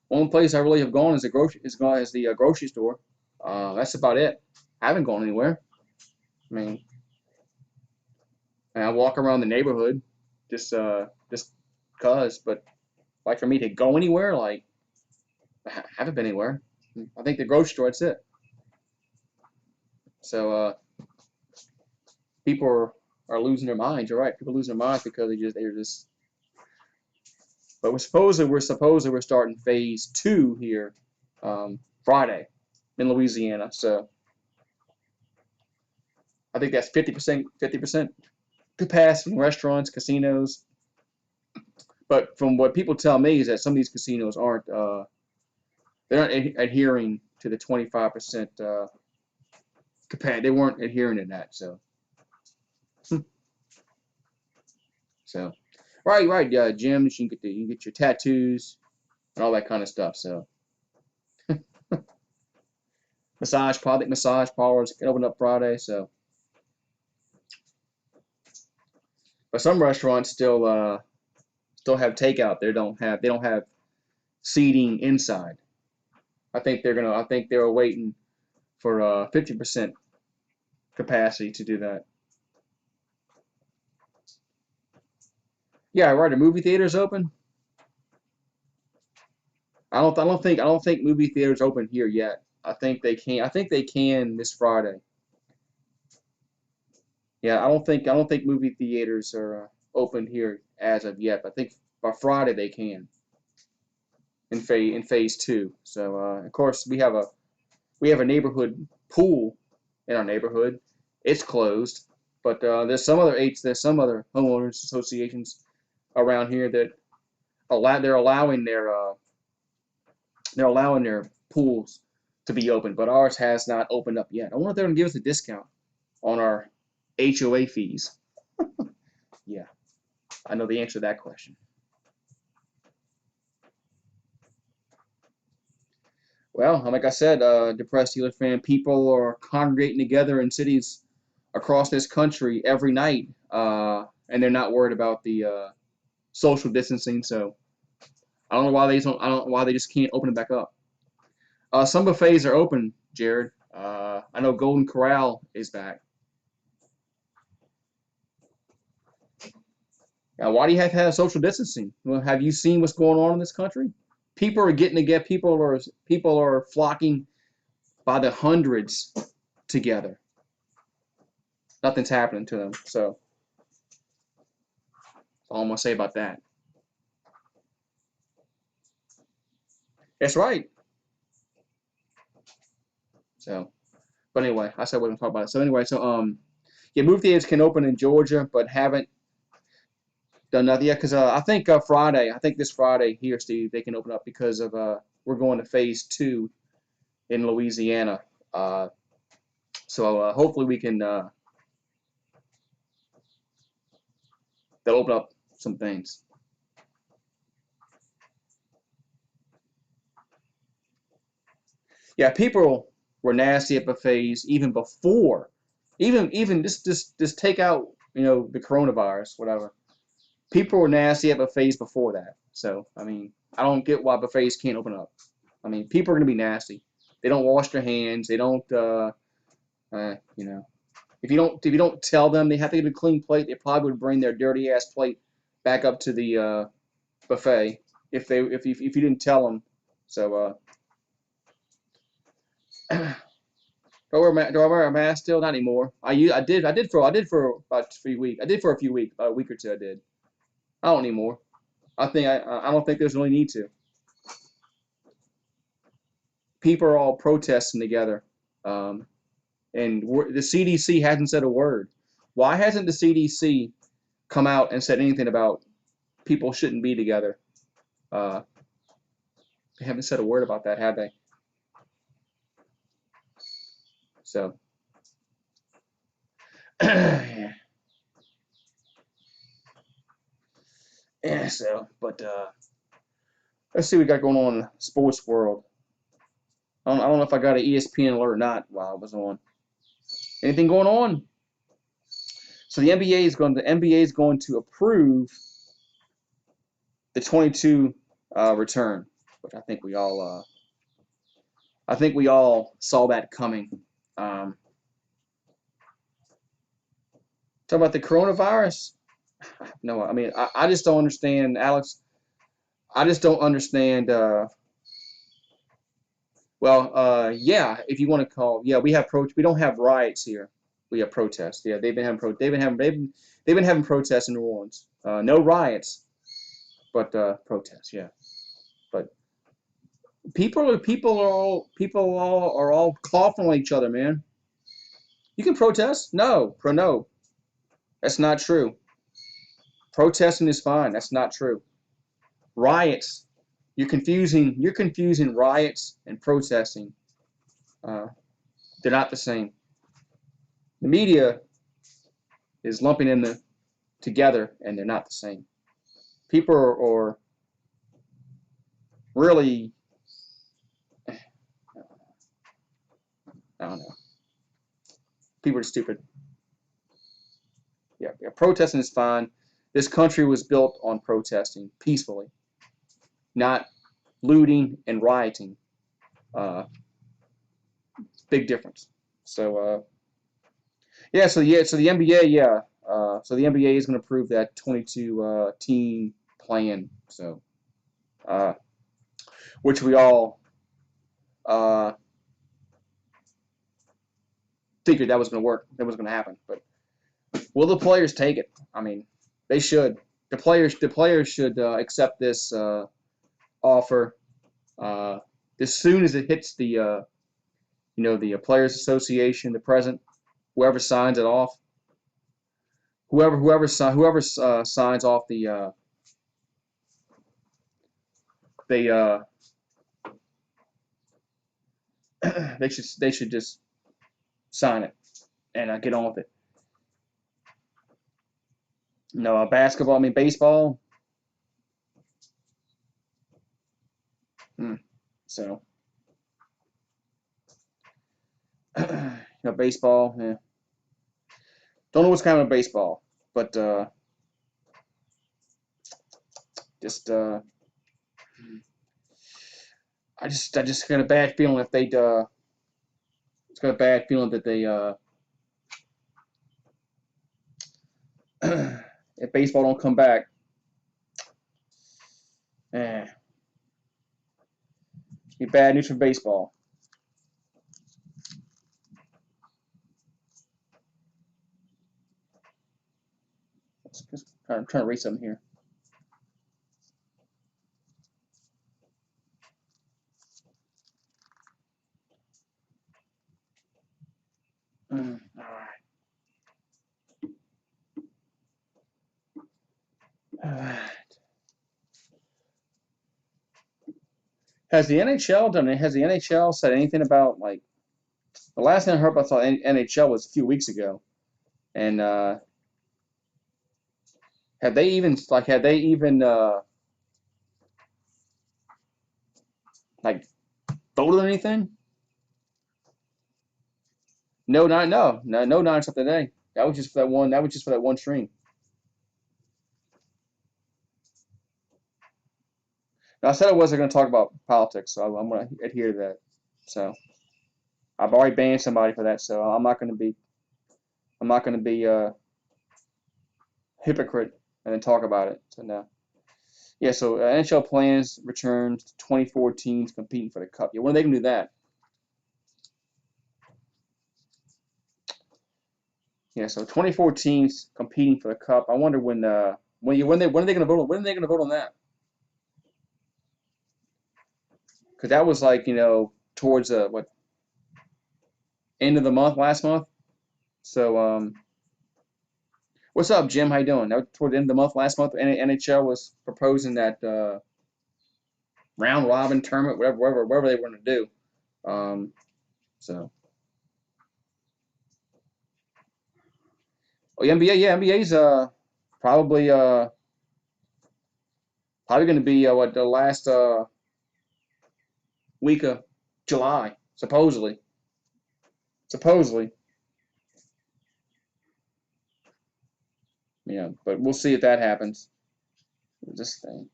Only place I really have gone is the grocery store. That's about it. I haven't gone anywhere. I mean, and I walk around the neighborhood just cause. But like for me to go anywhere, like I haven't been anywhere. I think the grocery store. That's it. So people are losing their minds. You're right. People are losing their minds because they're just. But we're starting phase 2 here Friday in Louisiana. So I think that's 50% capacity in restaurants, casinos. But from what people tell me is that some of these casinos they're not adhering to the 25% capacity. They weren't adhering to that. So right, gyms. You can get your tattoos and all that kind of stuff. So massage parlors can open up Friday. So, but some restaurants still have takeout. They don't have seating inside. I think they're waiting for 50% capacity to do that. Yeah, right. Are movie theaters open? I don't think movie theaters open here yet. I think they can. I think they can this Friday. Yeah, I don't think movie theaters are open here as of yet. But I think by Friday they can in phase 2. So of course we have a neighborhood pool in our neighborhood. It's closed, but there's some other homeowners associations around here that they're allowing their pools to be open, but ours has not opened up yet. I wonder if they're gonna give us a discount on our HOA fees. Yeah, I know the answer to that question. Well, like I said, depressed Steelers fan, people are congregating together in cities across this country every night, and they're not worried about the social distancing. So I don't know why they just can't open it back up. Some buffets are open, Jared. I know Golden Corral is back. Now, why do you have to have social distancing? Well, have you seen what's going on in this country? People are getting together. People are flocking by the hundreds together. Nothing's happening to them. So that's all I'm gonna say about that. That's right. So, but anyway, I said we're gonna talk about it. So anyway, yeah, movie theaters can open in Georgia, but haven't done nothing yet. Because I think this Friday here, Steve, they can open up because of we're going to phase 2 in Louisiana. Uh, so hopefully we can they'll open up some things. Yeah, people were nasty at buffets even before, even just take out the coronavirus, whatever. People were nasty at buffets before that. So I mean, I don't get why buffets can't open up. I mean, people are gonna be nasty. They don't wash their hands. They don't, you know, if you don't tell them they have to get a clean plate, they probably would bring their dirty ass plate back up to the buffet if you didn't tell them. So do I wear a mask still? Not anymore. I did for about 3 weeks. I did for a few weeks, about a week or two. I did. I don't anymore. I don't think there's really need to. People are all protesting together, um, and the CDC hasn't said a word. Why hasn't the CDC come out and said anything about people shouldn't be together? Uh, they haven't said a word about that, have they? So, yeah, yeah. So, but let's see what we got going on in the sports world. I don't know if I got an ESPN alert or not while I was on. Anything going on? So the NBA is going to approve the 22 return, which I think we all I think we all saw that coming. Talk about the coronavirus. No, I mean I just don't understand, Alex. I just don't understand. Yeah, if you want to call, yeah, we don't have riots here. We have protests. Yeah, they've been having protests in New Orleans. No riots, but protests. Yeah, but people are all coughing on each other, man. You can protest? No, that's not true. Protesting is fine. That's not true. Riots. You're confusing riots and protesting. Uh, they're not the same. The media is lumping them together, and they're not the same. People are really, I don't know. People are stupid. Yeah, protesting is fine. This country was built on protesting peacefully, not looting and rioting. Uh, Big difference. So so the NBA, so the NBA is going to approve that 22 team plan. So uh, which we all uh, figured that was going to work, that was going to happen. But will the players take it? I mean, they should. The players should accept this offer as soon as it hits the Players Association, the president, whoever signs it off, whoever signs off they they should just sign it and get on with it. No, basketball. I mean, baseball. So, baseball. Yeah. Don't know what's kind of baseball, but just I just got a bad feeling if they it's got a bad feeling that they if baseball don't come back, eh, be bad news for baseball. Just trying to read something here. All right. Has the NHL done it? Has the NHL said anything about, like, the last thing I heard about the NHL was a few weeks ago, and have they even like voted on anything? No, no nonstop today. That was just for that one. That was just for that one stream. Now, I said I wasn't going to talk about politics, so I'm going to adhere to that. So I've already banned somebody for that, so I'm not going to be a hypocrite and then talk about it. So no. Yeah. So NHL plans returns to 24 teams competing for the cup. Yeah. When are they going to do that? Yeah. So 24 teams competing for the cup. I wonder when are they going to vote on that? Because that was like towards what, end of the month last month. So what's up, Jim? How you doing? That was toward the end of the month last month. NHL was proposing that round robin tournament, whatever they were going to do. So oh, yeah, NBA, yeah, NBA's probably uh probably going to be what, the last week of July, supposedly. Yeah, but we'll see if that happens. This thing.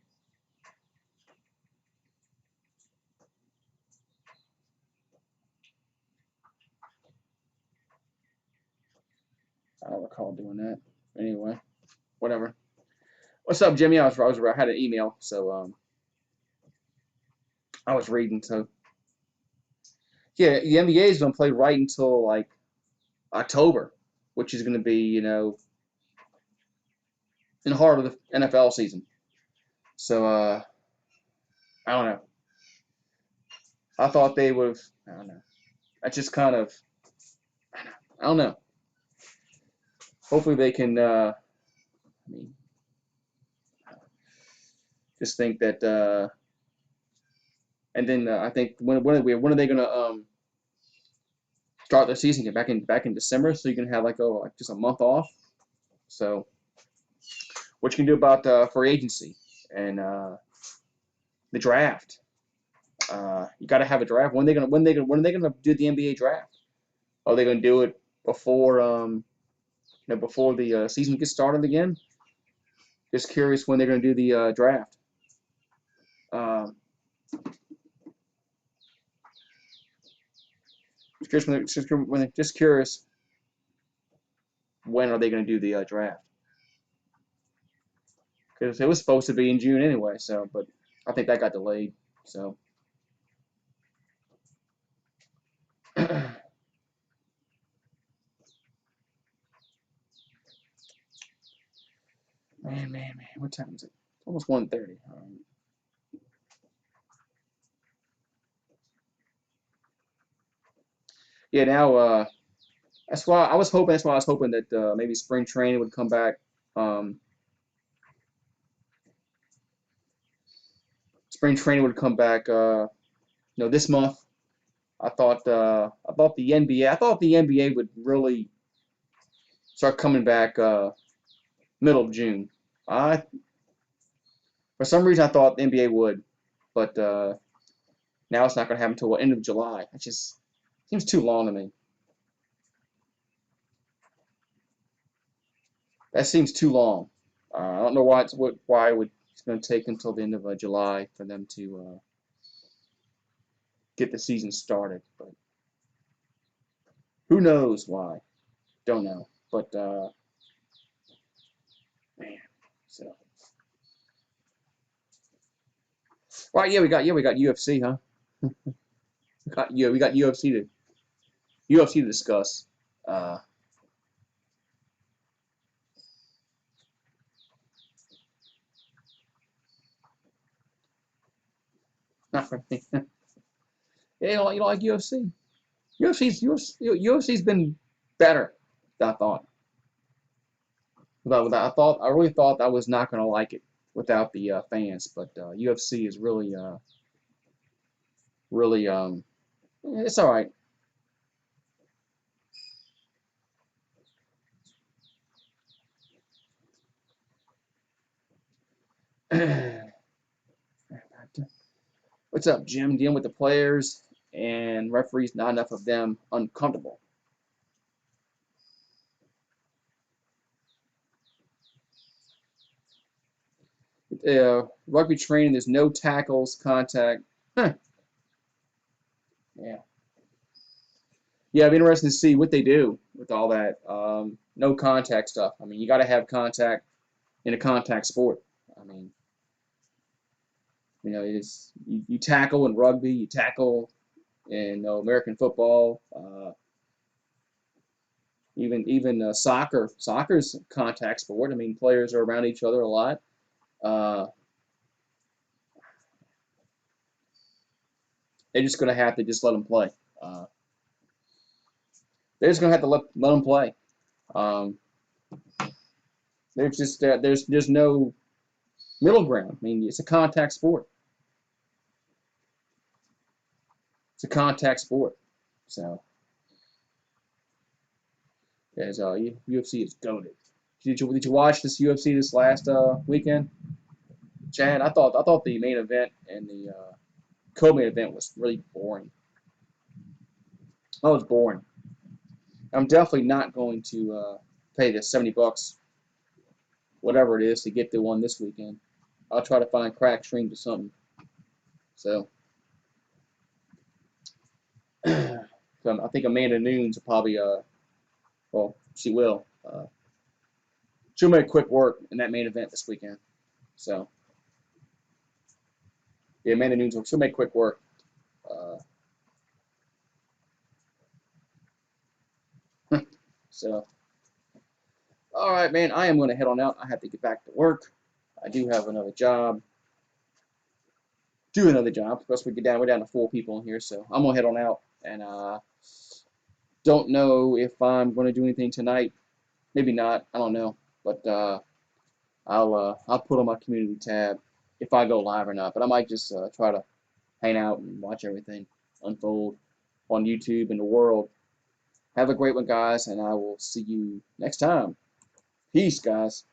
I don't recall doing that. Anyway, whatever. What's up, Jimmy? I had an email, so I was reading. So yeah, the NBA is gonna play right until like October, which is gonna be in the heart of the NFL season. So I don't know. I thought they would have. I don't know. I just kind of. I don't know. Hopefully they can. I mean, just think that. And then I think when are they gonna start their season? Get back in December, so you can have like just a month off. So what you can do about free agency and the draft? You got to have a draft. When are they gonna do the NBA draft? Are they gonna do it before before the season gets started again? Just curious when they're gonna do the draft. Um, just curious when are they gonna do the draft? Because it was supposed to be in June anyway. So, but I think that got delayed. So. Man. What time is it? It's almost 1:30. Yeah, now that's why I was hoping. That's why I was hoping that maybe spring training would come back. Um, spring training would come back. This month. I thought the NBA. I thought the NBA would really start coming back middle of June. I For some reason I thought the NBA would, but now it's not going to happen until the end of July. It just seems too long to me. That seems too long. I don't know why it's going to take until the end of July for them to get the season started. But who knows why? Don't know. But man, so right, we got UFC, huh? We got UFC to discuss. Uh, Not for me. Yeah, you don't like UFC. UFC's been better than I thought. I really thought I was not going to like it without the fans, but UFC is really it's all right. What's up, Jim? Dealing with the players and referees, not enough of them uncomfortable. Rugby training, there's no tackles, contact. Huh. Yeah. Yeah, it'd be interesting to see what they do with all that no contact stuff. I mean, you got to have contact in a contact sport. I mean, you tackle in rugby, you tackle in American football, even soccer. Soccer's a contact sport. I mean, players are around each other a lot. Uh, they're just going to have to just let them play. Uh, they're just going to have to let them play. Um, there's no middle ground. I mean, it's a contact sport. It's a contact sport. So, as UFC is goaded. Did you watch this UFC this last weekend, Chad? I thought the main event and the co-main event was really boring. That was boring. I'm definitely not going to pay the $70, whatever it is, to get the one this weekend. I'll try to find crack streams or something. So, I think Amanda Nunes will probably well, she will Uh, she'll make quick work in that main event this weekend. So, yeah, Amanda Nunes, she'll make quick work. Uh, so, all right, man, I am going to head on out. I have to get back to work. I do have another job. Plus, we're down to 4 people in here, so I'm gonna head on out. And don't know if I'm gonna do anything tonight. Maybe not. I don't know. But I'll put on my community tab if I go live or not. But I might just try to hang out and watch everything unfold on YouTube and the world. Have a great one, guys, and I will see you next time. Peace, guys.